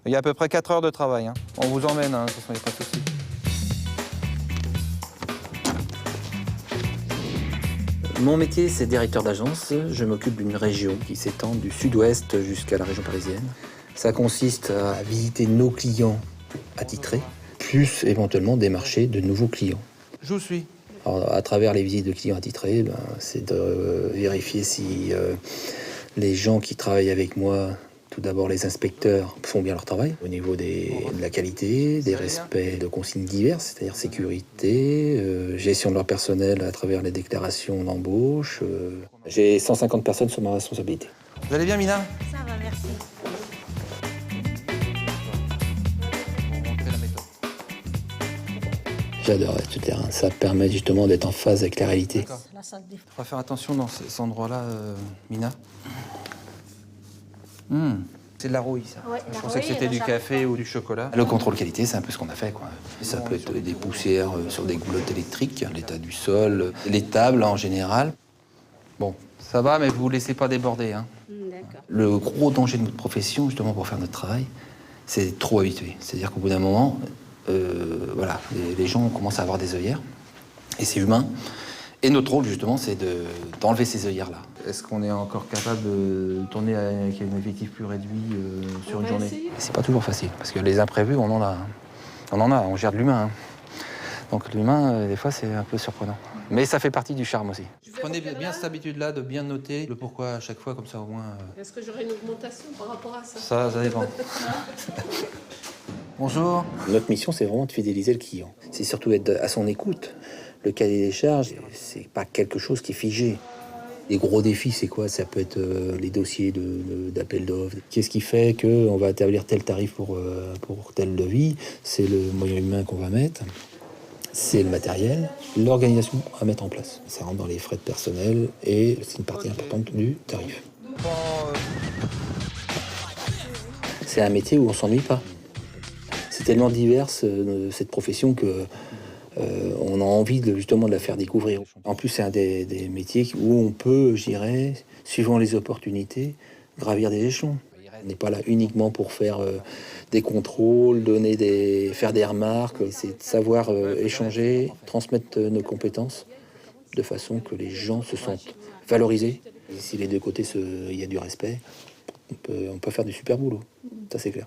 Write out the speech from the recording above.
Il y a à peu près 4 heures de travail. Hein. On vous emmène, hein, de toute façon, il n'y a pas de souci. Mon métier, c'est directeur d'agence. Je m'occupe d'une région qui s'étend du sud-ouest jusqu'à la région parisienne. Ça consiste à visiter nos clients attitrés, plus éventuellement démarcher de nouveaux clients. Je vous suis. Alors, à travers les visites de clients attitrés, c'est de vérifier si les gens qui travaillent avec moi, tout d'abord les inspecteurs, font bien leur travail au niveau de la qualité, des respects de consignes diverses, c'est-à-dire sécurité, gestion de leur personnel à travers les déclarations d'embauche. J'ai 150 personnes sur ma responsabilité. Vous allez bien, Mina? Ça va, merci. J'adore ce terrain, ça permet justement d'être en phase avec la réalité. La salle des... On va faire attention dans cet endroit-là, Mina. C'est de la rouille, ça. Ouais, Je la pensais que rouille, c'était et du la café charlotte. ou du chocolat. Le contrôle qualité, c'est un peu ce qu'on a fait, quoi. Ça peut être des poussières sur des goulottes électriques, l'état du sol, les tables en général. Bon, ça va, mais vous ne vous laissez pas déborder. Hein. D'accord. Le gros danger de notre profession, justement, pour faire notre travail, c'est d'être trop habitué. C'est-à-dire qu'au bout d'un moment, voilà, les gens commencent à avoir des œillères, et c'est humain. Et notre rôle, justement, c'est d'enlever ces œillères-là. Est-ce qu'on est encore capable de tourner avec un effectif plus réduit sur une journée? C'est pas toujours facile, parce que les imprévus, on en a. On gère de l'humain. Hein. Donc l'humain, des fois, c'est un peu surprenant. Mais ça fait partie du charme aussi. Prenez bien cette habitude-là de bien noter le pourquoi à chaque fois, comme ça au moins... Est-ce que j'aurai une augmentation par rapport à ça? Ça dépend. Bonjour. Notre mission, c'est vraiment de fidéliser le client. C'est surtout être à son écoute. Le cahier des charges, c'est pas quelque chose qui est figé. Les gros défis, c'est quoi? Ça peut être les dossiers d'appel d'offres. Qu'est-ce qui fait qu'on va établir tel tarif pour tel devis? C'est le moyen humain qu'on va mettre. C'est le matériel, l'organisation à mettre en place. Ça rentre dans les frais de personnel et c'est une partie importante du tarif. C'est un métier où on s'ennuie pas. C'est tellement divers cette profession que on a envie justement de la faire découvrir. En plus, c'est un des métiers où on peut, je dirais, suivant les opportunités, gravir des échelons. On n'est pas là uniquement pour faire des contrôles, faire des remarques. C'est de savoir échanger, transmettre nos compétences de façon que les gens se sentent valorisés. Et si les deux côtés, il y a du respect, on peut faire du super boulot. Ça, c'est clair.